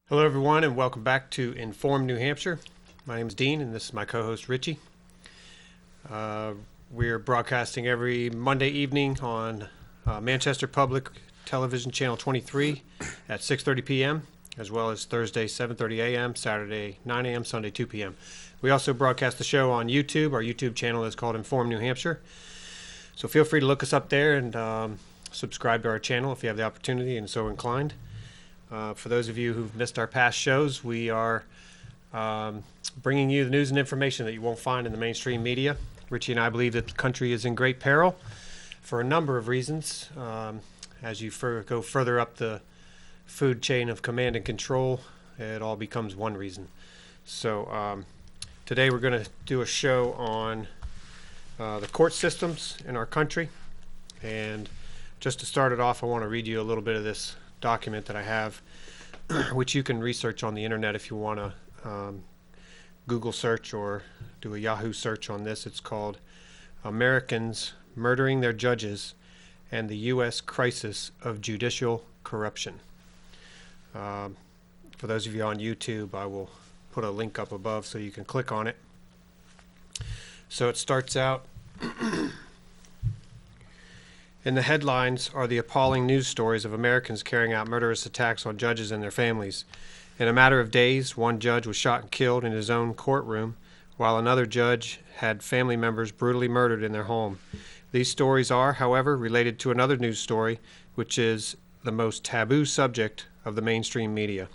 Hello, everyone, and welcome back to Inform New Hampshire. My name is Dean, and this is my co-host, Richie. We're broadcasting every Monday evening on Manchester Public Television Channel 23 at 6:30 p.m., as well as Thursday, 7:30 a.m., Saturday, 9 a.m., Sunday, 2 p.m. We also broadcast the show on YouTube. Our YouTube channel is called Inform New Hampshire. So feel free to look us up there and subscribe to our channel if you have the opportunity and so inclined. For those of you who've missed our past shows, we are bringing you the news and information that you won't find in the mainstream media. Richie and I believe that the country is in great peril for a number of reasons. As you go further up the food chain of command and control, it all becomes one reason. So today we're going to do a show on the court systems in our country. And just to start it off, I want to read you a little bit of this document that I have, which you can research on the internet if you want to Google search or do a Yahoo search on this. It's called Americans Murdering Their Judges and the U.S. Crisis of Judicial Corruption. For those of you on YouTube, I will put a link up above so you can click on it. So it starts out in the headlines are the appalling news stories of Americans carrying out murderous attacks on judges and their families. In a matter of days, one judge was shot and killed in his own courtroom, while another judge had family members brutally murdered in their home. These stories are, however, related to another news story, which is the most taboo subject of the mainstream media: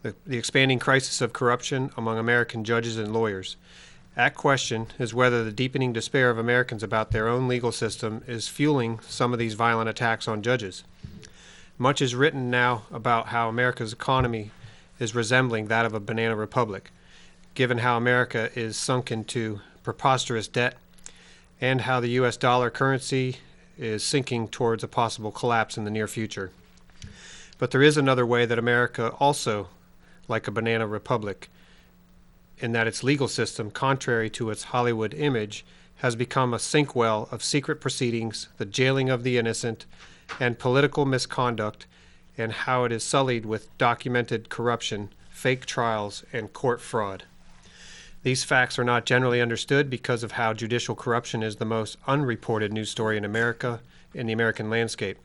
the expanding crisis of corruption among American judges and lawyers. At question is whether the deepening despair of Americans about their own legal system is fueling some of these violent attacks on judges. Much is written now about how America's economy is resembling that of a banana republic, given how America is sunk into preposterous debt and how the U.S. dollar currency is sinking towards a possible collapse in the near future. But there is another way that America also, like a banana republic, in that its legal system, contrary to its Hollywood image, has become a sink well of secret proceedings, the jailing of the innocent, and political misconduct, and how it is sullied with documented corruption, fake trials, and court fraud. These facts are not generally understood because of how judicial corruption is the most unreported news story in America, in the American landscape.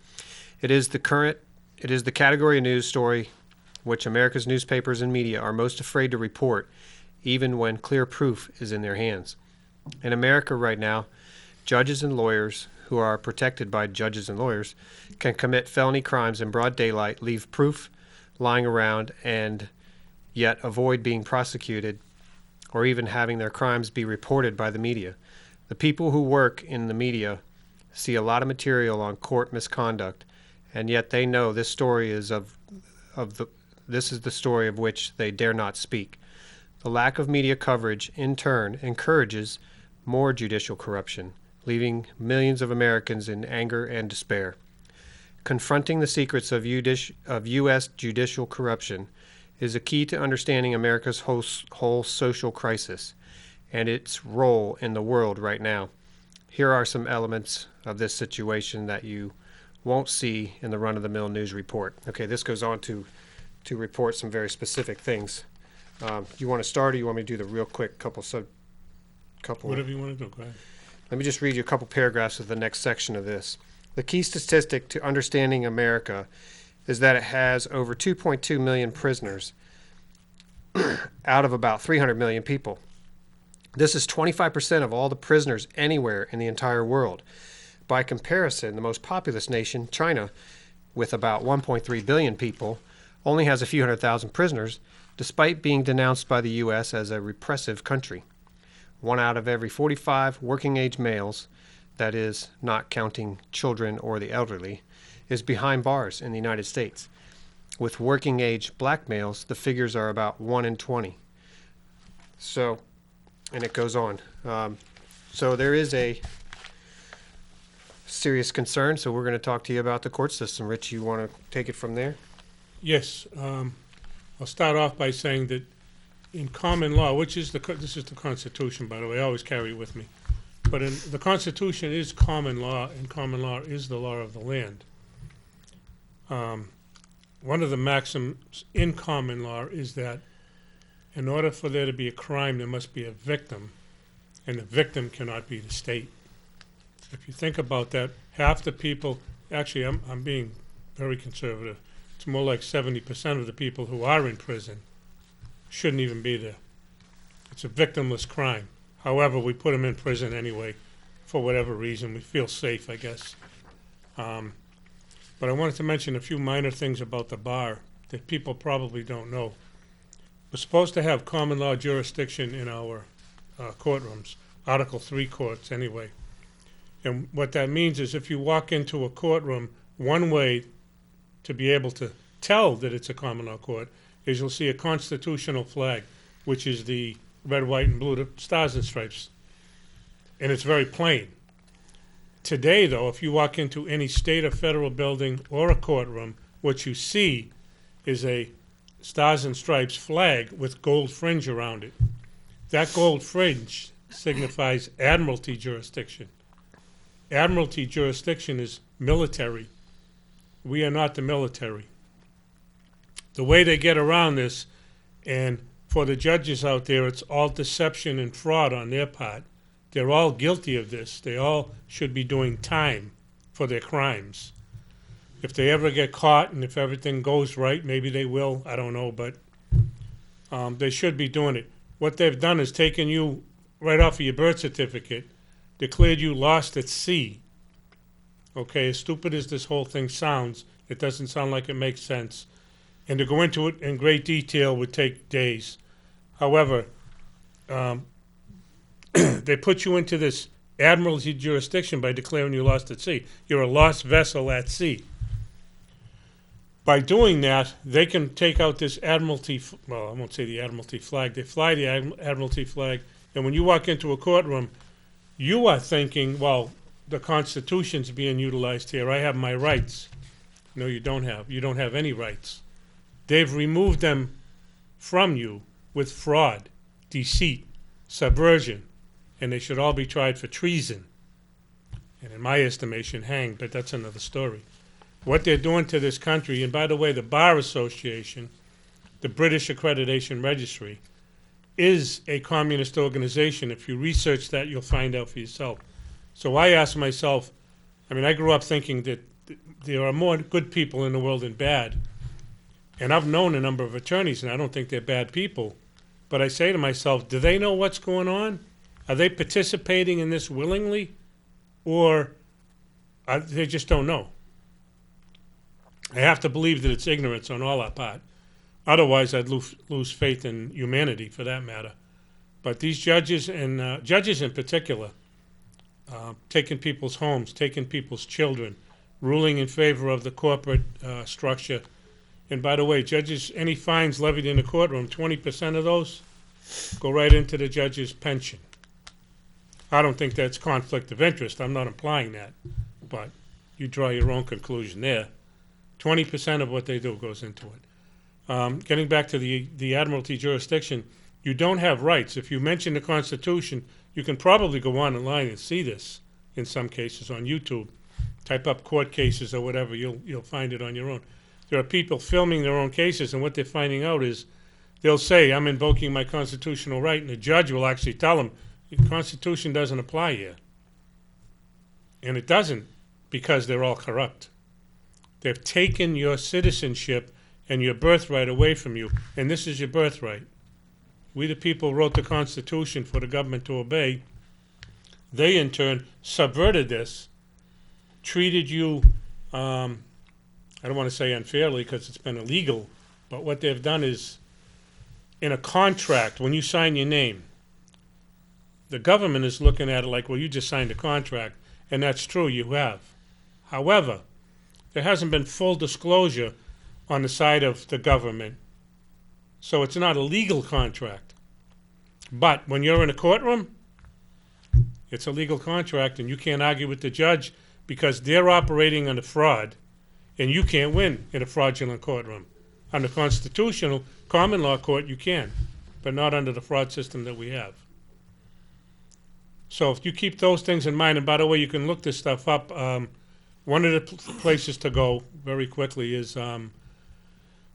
It is the category of news story which America's newspapers and media are most afraid to report, even when clear proof is in their hands. In America right now, judges and lawyers who are protected by judges and lawyers can commit felony crimes in broad daylight, leave proof lying around, and yet avoid being prosecuted or even having their crimes be reported by the media. The people who work in the media see a lot of material on court misconduct, and yet they know this story is this is the story of which they dare not speak. The lack of media coverage, in turn, encourages more judicial corruption, leaving millions of Americans in anger and despair. Confronting the secrets of U.S. judicial corruption is a key to understanding America's whole social crisis and its role in the world right now. Here are some elements of this situation that you won't see in the run-of-the-mill news report. Okay, this goes on to report some very specific things. You want to start, or you want me to do the real quick couple? Whatever you want to do, go ahead. Let me just read you a couple paragraphs of the next section of this. The key statistic to understanding America is that it has over 2.2 million prisoners out of about 300 million people. This is 25% of all the prisoners anywhere in the entire world. By comparison, the most populous nation, China, with about 1.3 billion people, only has a few 100,000 prisoners, despite being denounced by the U.S. as a repressive country. 1 out of every 45 working-age males, that is, not counting children or the elderly, is behind bars in the United States. With working-age black males, the figures are about 1 in 20. So, and it goes on. So there is a serious concern, so we're going to talk to you about the court system. Rich, you want to take it from there? Yes. I'll start off by saying that in common law, which is this is the Constitution, by the way, I always carry it with me, but the Constitution is common law, and common law is the law of the land. one of the maxims in common law is that in order for there to be a crime, there must be a victim, and the victim cannot be the state. If you think about that, half the people, actually I'm being very conservative, it's more like 70% of the people who are in prison shouldn't even be there. It's a victimless crime. However, we put them in prison anyway, for whatever reason. We feel safe, I guess. But I wanted to mention a few minor things about the bar that people probably don't know. We're supposed to have common law jurisdiction in our courtrooms, Article 3 courts anyway. And what that means is if you walk into a courtroom, one way to be able to tell that it's a common law court is you'll see a constitutional flag, which is the red, white, and blue, the stars and stripes. And it's very plain. Today, though, if you walk into any state or federal building or a courtroom, what you see is a stars and stripes flag with gold fringe around it. That gold fringe signifies Admiralty jurisdiction. Admiralty jurisdiction is military. We are not the military. The way they get around this, and for the judges out there, it's all deception and fraud on their part. They're all guilty of this. They all should be doing time for their crimes. If they ever get caught and if everything goes right, maybe they will, I don't know, but they should be doing it. What they've done is taken you right off of your birth certificate, declared you lost at sea. Okay, as stupid as this whole thing sounds, it doesn't sound like it makes sense. And to go into it in great detail would take days. However, they put you into this Admiralty jurisdiction by declaring you lost at sea. You're a lost vessel at sea. By doing that, they can take out this Admiralty, well, I won't say the Admiralty flag. They fly the Admiralty flag, and when you walk into a courtroom, you are thinking, well, the Constitution's being utilized here. I have my rights. No, you don't have. You don't have any rights. They've removed them from you with fraud, deceit, subversion, and they should all be tried for treason. And in my estimation, hanged, but that's another story. What they're doing to this country, and by the way, the Bar Association, the British Accreditation Registry, is a communist organization. If you research that, you'll find out for yourself. So I ask myself, I mean, I grew up thinking that there are more good people in the world than bad. And I've known a number of attorneys, and I don't think they're bad people. But I say to myself, do they know what's going on? Are they participating in this willingly? Or they just don't know? I have to believe that it's ignorance on all our part. Otherwise, I'd lose faith in humanity, for that matter. But these judges, and judges in particular, taking people's homes, taking people's children, ruling in favor of the corporate structure. And by the way, judges, any fines levied in the courtroom, 20% of those go right into the judge's pension. I don't think that's conflict of interest. I'm not implying that. But you draw your own conclusion there. 20% of what they do goes into it. Getting back to the Admiralty jurisdiction, you don't have rights. If you mention the Constitution, you can probably go online and see this in some cases on YouTube. Type up court cases or whatever, you'll find it on your own. There are people filming their own cases, and what they're finding out is they'll say, I'm invoking my constitutional right, and the judge will actually tell them, the Constitution doesn't apply here. And it doesn't, because they're all corrupt. They've taken your citizenship and your birthright away from you, and this is your birthright. We the people wrote the Constitution for the government to obey. They, in turn, subverted this, treated you, I don't want to say unfairly because it's been illegal, but what they've done is, in a contract, when you sign your name, the government is looking at it like, well, you just signed a contract, and that's true, you have. However, there hasn't been full disclosure on the side of the government, so it's not a legal contract. But when you're in a courtroom, it's a legal contract, and you can't argue with the judge because they're operating under fraud, and you can't win in a fraudulent courtroom. Under constitutional common law court, you can, but not under the fraud system that we have. So if you keep those things in mind, and by the way, you can look this stuff up. One of the places to go very quickly is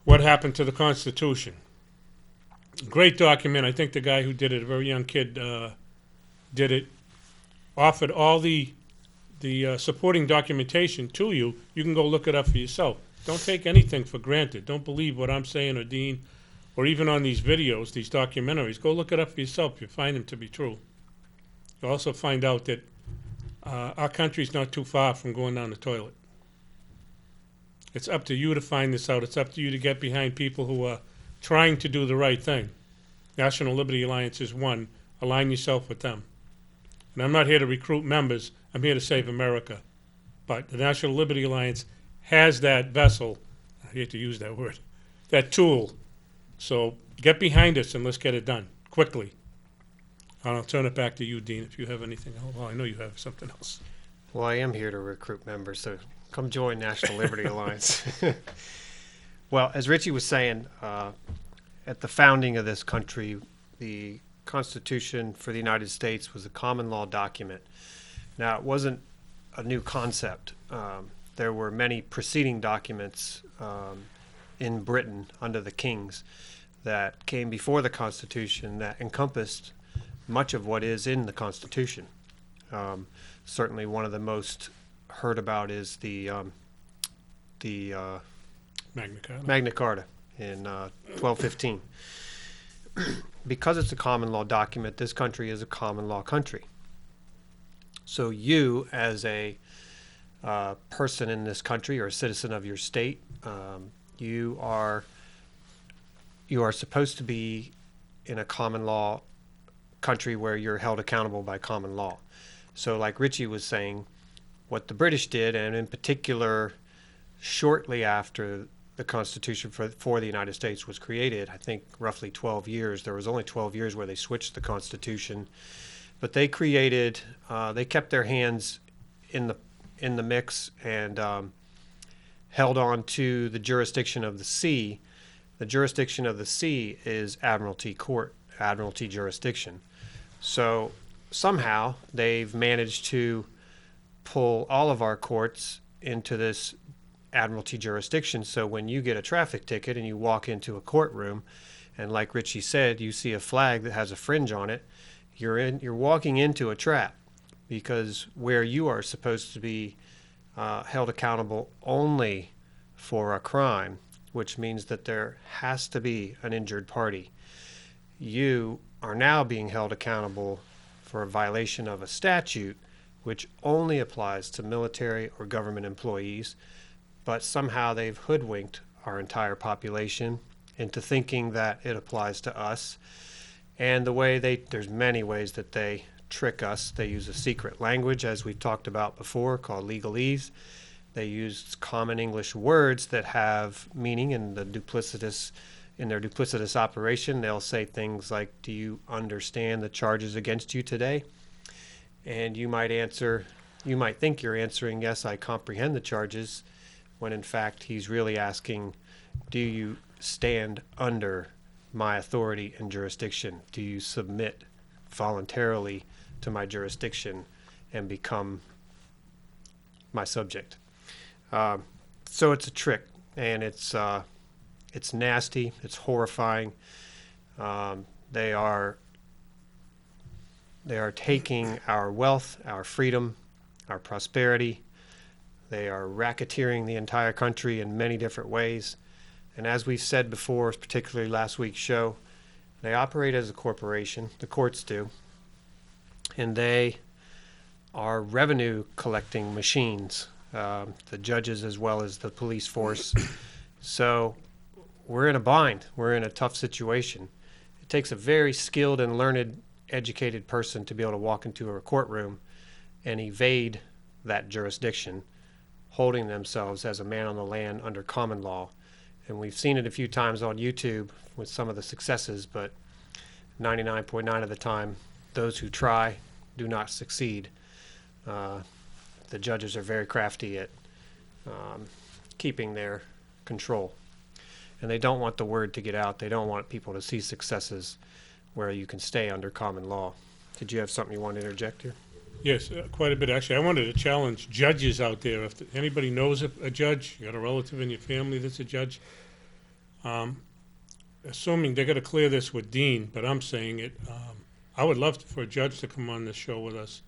what happened to the Constitution. Great document. I think the guy who did it, a very young kid, did it, offered all the supporting documentation to you. You can go look it up for yourself. Don't take anything for granted. Don't believe what I'm saying, or Dean, or even on these videos, these documentaries. Go look it up for yourself. You find them to be true. You'll also find out that our country's not too far from going down the toilet. It's up to you to find this out. It's up to you to get behind people who are trying to do the right thing. National Liberty Alliance is one. Align yourself with them. And I'm not here to recruit members. I'm here to save America. But the National Liberty Alliance has that vessel. I hate to use that word. That tool. So get behind us and let's get it done quickly. And I'll turn it back to you, Dean, if you have anything else. Well, I know you have something else. Well, I am here to recruit members, so come join National Liberty Alliance. Well, as Richie was saying, at the founding of this country, the Constitution for the United States was a common law document. Now, it wasn't a new concept. There were many preceding documents in Britain under the kings that came before the Constitution that encompassed much of what is in the Constitution. Certainly one of the most heard about is the Magna Carta in 1215. Because it's a common law document, this country is a common law country. So you, as a person in this country or a citizen of your state, you are supposed to be in a common law country where you're held accountable by common law. So like Richie was saying, what the British did, and in particular shortly after the Constitution for the United States was created, I think roughly 12 years, there was only 12 years where they switched the Constitution, but they created, they kept their hands in the mix and held on to the jurisdiction of the sea. The jurisdiction of the sea is Admiralty Court, Admiralty jurisdiction. So somehow they've managed to pull all of our courts into this Admiralty jurisdiction. So when you get a traffic ticket and you walk into a courtroom, and like Richie said, you see a flag that has a fringe on it, you're walking into a trap, because where you are supposed to be held accountable only for a crime, which means that there has to be an injured party, you are now being held accountable for a violation of a statute which only applies to military or government employees, but somehow they've hoodwinked our entire population into thinking that it applies to us. And there's many ways that they trick us. They use a secret language, as we've talked about before, called legalese. They use common English words that have meaning in their duplicitous operation. They'll say things like, "Do you understand the charges against you today?" And you might think you're answering, "Yes, I comprehend the charges," when in fact he's really asking, "Do you stand under my authority and jurisdiction? Do you submit voluntarily to my jurisdiction and become my subject?" So it's a trick, and it's nasty. It's horrifying. They are taking our wealth, our freedom, our prosperity. They are racketeering the entire country in many different ways. And as we've said before, particularly last week's show, they operate as a corporation. The courts do. And they are revenue collecting machines, the judges as well as the police force. So we're in a bind. We're in a tough situation. It takes a very skilled and learned, educated person to be able to walk into a courtroom and evade that jurisdiction, holding themselves as a man on the land under common law. And we've seen it a few times on YouTube with some of the successes, but 99.9% of the time, those who try do not succeed. The judges are very crafty at keeping their control. And they don't want the word to get out. They don't want people to see successes where you can stay under common law. Did you have something you want to interject here? Yes, quite a bit. Actually, I wanted to challenge judges out there. If anybody knows a judge, you got a relative in your family that's a judge, Assuming they're going to clear this with Dean, but I'm saying it, I would love for a judge to come on this show with us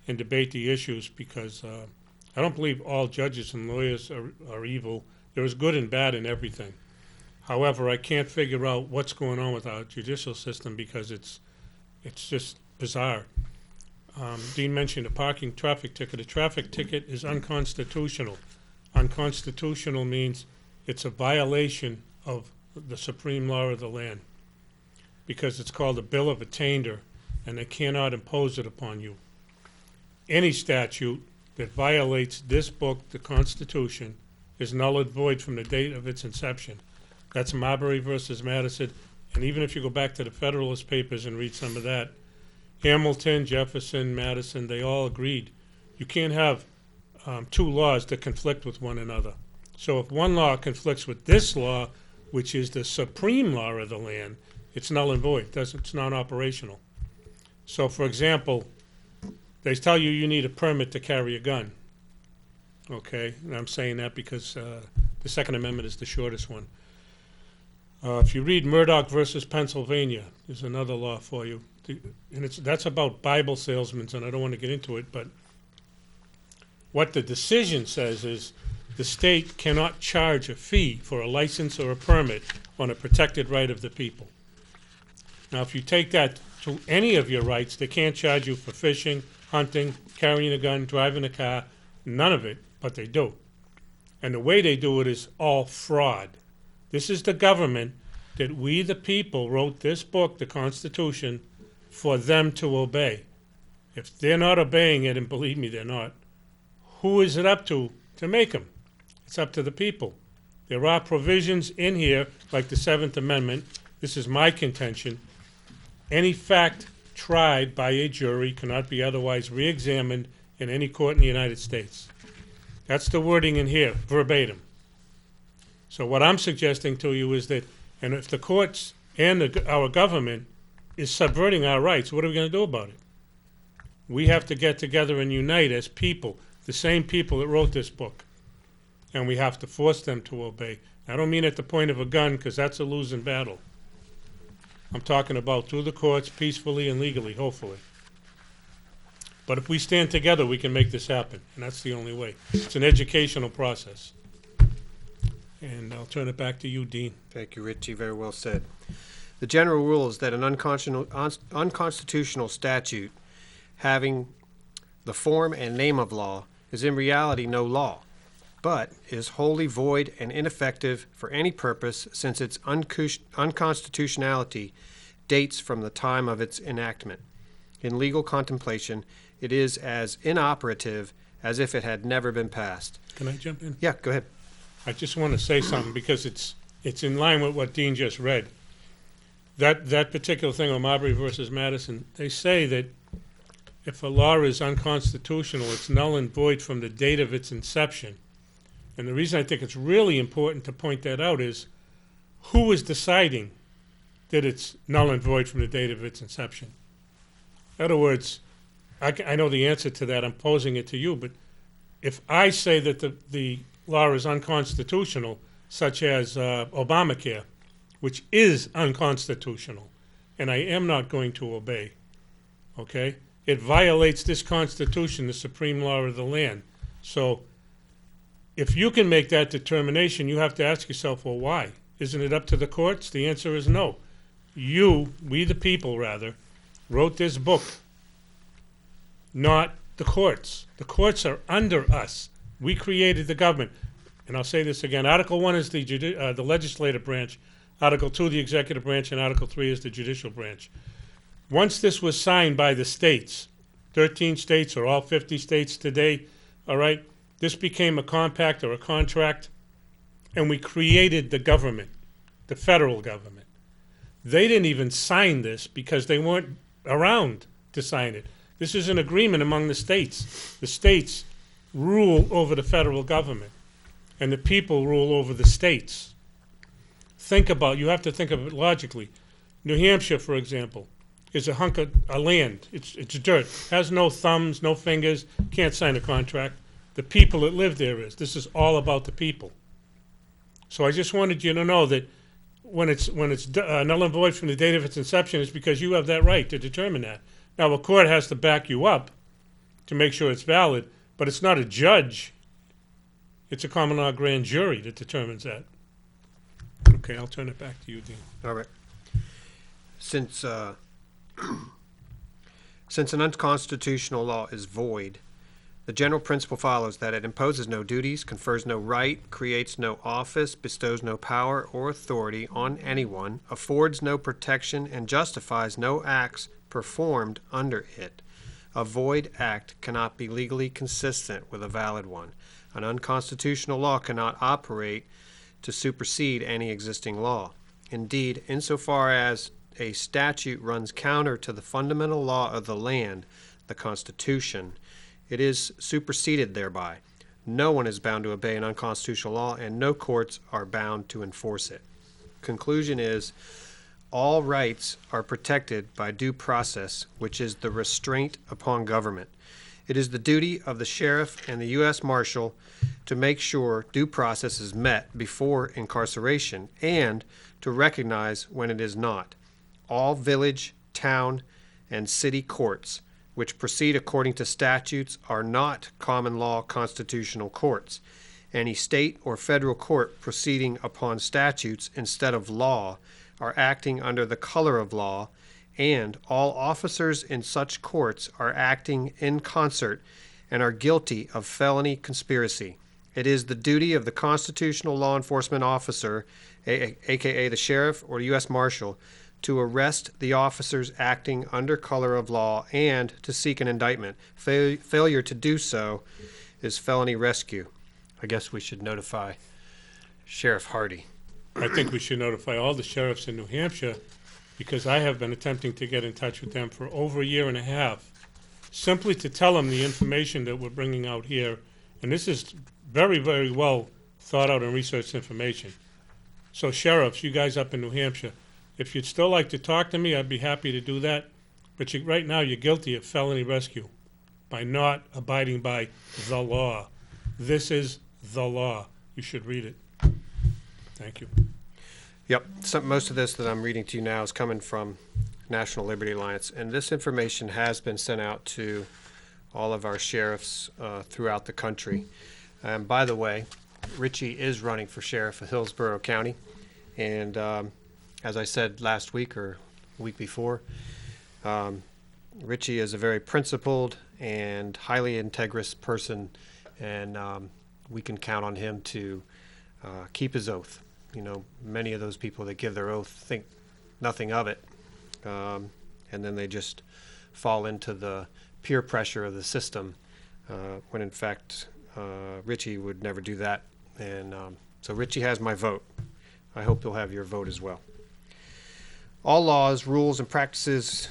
and debate the issues, because I don't believe all judges and lawyers are evil. There is good and bad in everything. However, I can't figure out what's going on with our judicial system, because it's just bizarre. Dean mentioned a parking traffic ticket. A traffic ticket is unconstitutional. Unconstitutional means it's a violation of the supreme law of the land, because it's called a bill of attainder, and they cannot impose it upon you. Any statute that violates this book, the Constitution, is null and void from the date of its inception. That's Marbury versus Madison, and even if you go back to the Federalist Papers and read some of that, Hamilton, Jefferson, Madison, they all agreed you can't have two laws that conflict with one another. So if one law conflicts with this law, which is the supreme law of the land, it's null and void. It's not operational. So, for example, they tell you you need a permit to carry a gun. Okay, and I'm saying that because the Second Amendment is the shortest one. If you read Murdoch versus Pennsylvania, there's another law for you. And that's about Bible salesmen, and I don't want to get into it, but what the decision says is the state cannot charge a fee for a license or a permit on a protected right of the people. Now, if you take that to any of your rights, they can't charge you for fishing, hunting, carrying a gun, driving a car, none of it, but they do. And the way they do it is all fraud. This is the government that we, the people, wrote this book, the Constitution, for them to obey. If they're not obeying it, and believe me, they're not, who is it up to make them? It's up to the people. There are provisions in here, like the Seventh Amendment. This is my contention. Any fact tried by a jury cannot be otherwise re-examined in any court in the United States. That's the wording in here, verbatim. So what I'm suggesting to you is that, and if the courts and our government is subverting our rights, what are we going to do about it? We have to get together and unite as people, the same people that wrote this book, and we have to force them to obey. I don't mean at the point of a gun, because that's a losing battle. I'm talking about through the courts, peacefully and legally, hopefully. But if we stand together, we can make this happen, and that's the only way. It's an educational process. And I'll turn it back to you, Dean. Thank you, Richie. Very well said. The general rule is that an unconstitutional statute having the form and name of law is in reality no law, but is wholly void and ineffective for any purpose, since its unconstitutionality dates from the time of its enactment. In legal contemplation, it is as inoperative as if it had never been passed. Can I jump in? Yeah, go ahead. I just want to say something, because it's in line with what Dean just read. That particular thing on Marbury versus Madison, they say that if a law is unconstitutional, it's null and void from the date of its inception. And the reason I think it's really important to point that out is, who is deciding that it's null and void from the date of its inception? In other words, I know the answer to that. I'm posing it to you. But if I say that the law is unconstitutional, such as Obamacare, which is unconstitutional, and I am not going to obey, okay? It violates this Constitution, the supreme law of the land. So if you can make that determination, you have to ask yourself, well, why? Isn't it up to the courts? The answer is no. We the people rather, wrote this book, not the courts. The courts are under us. We created the government. And I'll say this again. Article 1 is the legislative branch. Article 2, the executive branch. And Article 3 is the judicial branch. Once this was signed by the states, 13 states or all 50 states today, all right, this became a compact or a contract, and we created the government, the federal government. They didn't even sign this because they weren't around to sign it. This is an agreement among the states. The states rule over the federal government, and the people rule over the states. You have to think of it logically. New Hampshire, for example, is a hunk of land. It's dirt. Has no thumbs, no fingers, can't sign a contract. The people that live there is. This is all about the people. So I just wanted you to know that when it's null and void from the date of its inception, it's because you have that right to determine that. Now, a court has to back you up to make sure it's valid, but it's not a judge. It's a common law grand jury that determines that. Okay, I'll turn it back to you, Dean. All right. Since since an unconstitutional law is void, the general principle follows that it imposes no duties, confers no right, creates no office, bestows no power or authority on anyone, affords no protection, and justifies no acts performed under it. A void act cannot be legally consistent with a valid one. An unconstitutional law cannot operate to supersede any existing law. Indeed, insofar as a statute runs counter to the fundamental law of the land, the Constitution, it is superseded thereby. No one is bound to obey an unconstitutional law, and no courts are bound to enforce it. Conclusion is, all rights are protected by due process, which is the restraint upon government. It is the duty of the sheriff and the U.S. Marshal to make sure due process is met before incarceration and to recognize when it is not. All village, town, and city courts which proceed according to statutes are not common law constitutional courts. Any state or federal court proceeding upon statutes instead of law are acting under the color of law, and all officers in such courts are acting in concert and are guilty of felony conspiracy. It is the duty of the constitutional law enforcement officer, aka the sheriff or U.S. Marshal, to arrest the officers acting under color of law and to seek an indictment. Failure to do so is felony rescue. I guess we should notify Sheriff Hardy. I think we should notify all the sheriffs in New Hampshire, because I have been attempting to get in touch with them for over a year and a half, simply to tell them the information that we're bringing out here. And this is very, very well thought out and researched information. So sheriffs, you guys up in New Hampshire, if you'd still like to talk to me, I'd be happy to do that. But right now you're guilty of felony rescue by not abiding by the law. This is the law. You should read it. Thank you. Yep. Most of this that I'm reading to you now is coming from National Liberty Alliance, and this information has been sent out to all of our sheriffs throughout the country. And by the way, Richie is running for sheriff of Hillsborough County, and as I said last week or week before, Richie is a very principled and highly integrous person, and we can count on him to keep his oath. You know, many of those people that give their oath think nothing of it, and then they just fall into the peer pressure of the system, when in fact Richie would never do that. And so Richie has my vote. I hope you'll have your vote as well. All laws, rules, and practices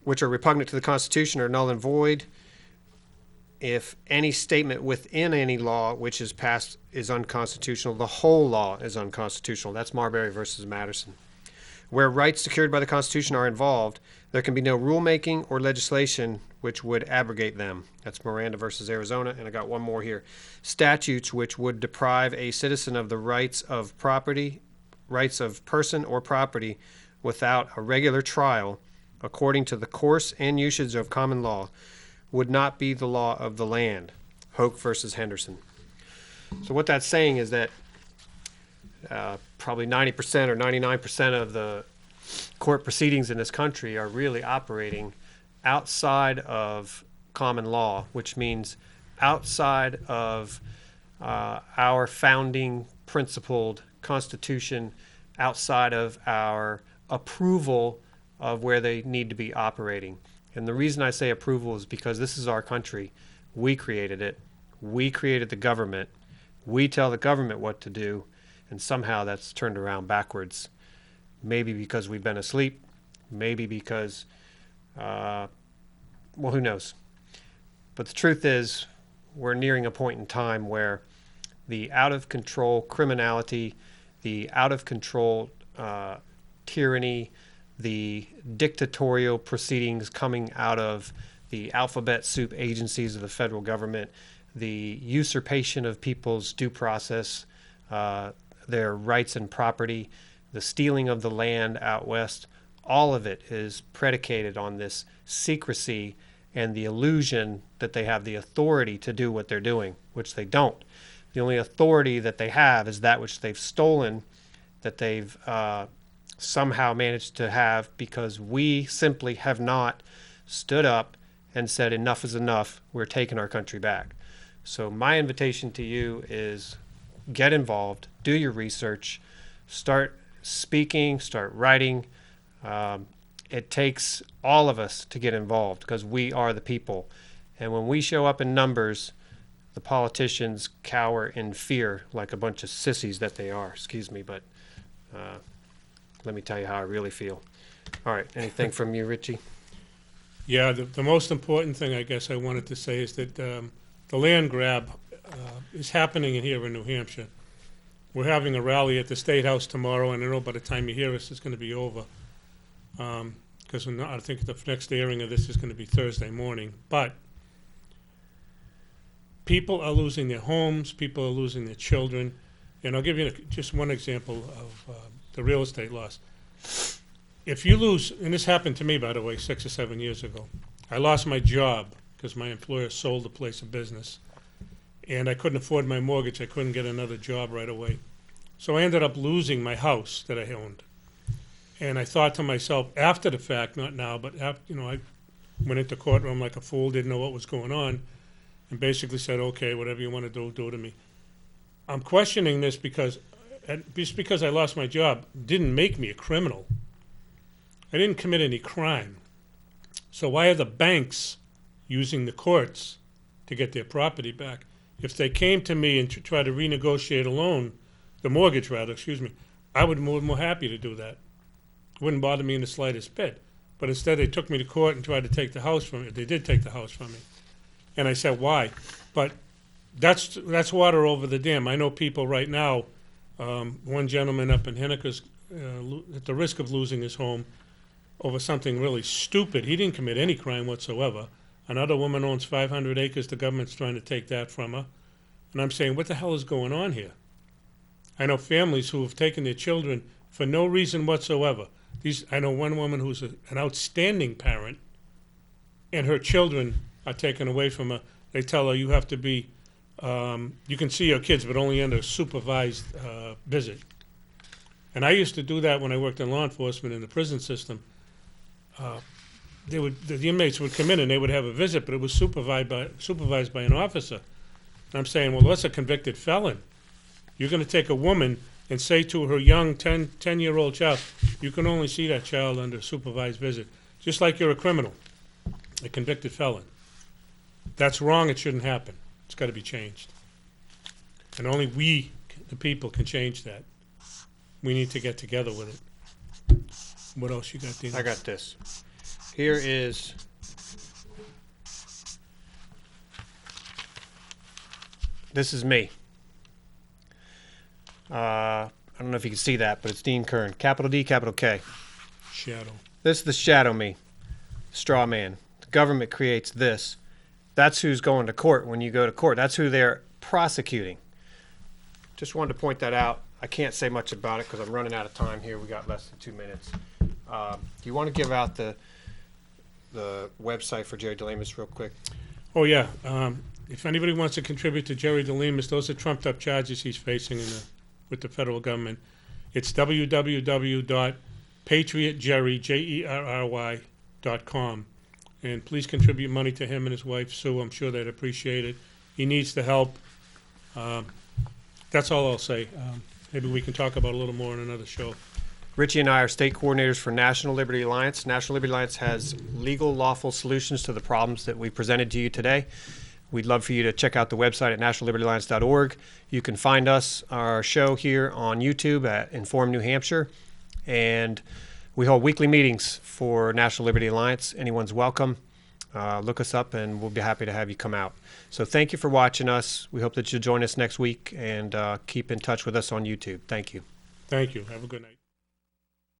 which are repugnant to the Constitution are null and void if any statement within any law which is passed is unconstitutional. The whole law is unconstitutional. That's Marbury versus Madison. Where rights secured by the Constitution are involved, there can be no rulemaking or legislation which would abrogate them. That's Miranda versus Arizona, and I got one more here. Statutes which would deprive a citizen of the rights of property, rights of person or property without a regular trial, according to the course and usage of common law, would not be the law of the land. Hoke versus Henderson. So what that's saying is that probably 90% or 99% of the court proceedings in this country are really operating outside of common law, which means outside of our founding principled Constitution, outside of our approval of where they need to be operating. And the reason I say approval is because this is our country. We created it. We created the government. We tell the government what to do, and somehow that's turned around backwards. Maybe because we've been asleep. Maybe because, well, who knows? But the truth is, we're nearing a point in time where the out-of-control criminality, the out-of-control tyranny, the dictatorial proceedings coming out of the alphabet soup agencies of the federal government, the usurpation of people's due process, their rights and property, the stealing of the land out west. All of it is predicated on this secrecy and the illusion that they have the authority to do what they're doing, which they don't. The only authority that they have is that which they've stolen, that they've somehow managed to have because we simply have not stood up and said enough is enough, we're taking our country back. So my invitation to you is get involved, do your research, start speaking, start writing. It takes all of us to get involved because we are the people. And when we show up in numbers, the politicians cower in fear like a bunch of sissies that they are. Excuse me, but let me tell you how I really feel. All right, anything from you, Richie? Yeah, the most important thing I guess I wanted to say is that the land grab is happening here in New Hampshire. We're having a rally at the State House tomorrow, and I know by the time you hear us, it's going to be over. Because I think the next airing of this is going to be Thursday morning. But people are losing their homes, people are losing their children. And I'll give you just one example of the real estate loss. If you lose, and this happened to me, by the way, 6 or 7 years ago. I lost my job because my employer sold the place of business. And I couldn't afford my mortgage. I couldn't get another job right away. So I ended up losing my house that I owned. And I thought to myself, after the fact, not now, but after, I went into courtroom like a fool, didn't know what was going on, and basically said, okay, whatever you want to do, do it to me. I'm questioning this because just because I lost my job didn't make me a criminal. I didn't commit any crime. So why are the banks using the courts to get their property back? If they came to me and try to renegotiate a loan, the mortgage rather, I would be more happy to do that. It wouldn't bother me in the slightest bit. But instead they took me to court and tried to take the house from me. They did take the house from me. And I said, why? But that's water over the dam. I know people right now, one gentleman up in Henniker's at the risk of losing his home over something really stupid. He didn't commit any crime whatsoever. Another woman owns 500 acres. The government's trying to take that from her. And I'm saying, what the hell is going on here? I know families who have taken their children for no reason whatsoever. I know one woman who's an outstanding parent, and her children are taken away from her. They tell her, you have to be, you can see your kids, but only under a supervised visit. And I used to do that when I worked in law enforcement in the prison system. The inmates would come in and they would have a visit, but it was supervised by an officer. And I'm saying, well, that's a convicted felon. You're going to take a woman and say to her young 10-year-old child, you can only see that child under a supervised visit, just like you're a criminal, a convicted felon. That's wrong. It shouldn't happen. It's got to be changed. And only we, the people, can change that. We need to get together with it. What else you got, Dean? I got this. Here is this is me. I don't know if you can see that, but it's Dean Kern. Capital D, capital K. Shadow. This is the shadow me. Straw man. The government creates this. That's who's going to court when you go to court. That's who they're prosecuting. Just wanted to point that out. I can't say much about it because I'm running out of time here. We got less than 2 minutes. Do you want to give out the website for Jerry DeLemus real quick? Oh, yeah. If anybody wants to contribute to Jerry DeLemus, those are trumped-up charges he's facing with the federal government. It's www.patriotjerry.com. And please contribute money to him and his wife, Sue. I'm sure they'd appreciate it. He needs the help. That's all I'll say. Maybe we can talk about a little more in another show. Richie and I are state coordinators for National Liberty Alliance. National Liberty Alliance has legal, lawful solutions to the problems that we presented to you today. We'd love for you to check out the website at nationallibertyalliance.org. You can find us, our show here on YouTube at Inform New Hampshire. And we hold weekly meetings for National Liberty Alliance. Anyone's welcome. Look us up and we'll be happy to have you come out. So thank you for watching us. We hope that you'll join us next week and keep in touch with us on YouTube. Thank you. Thank you. Have a good night.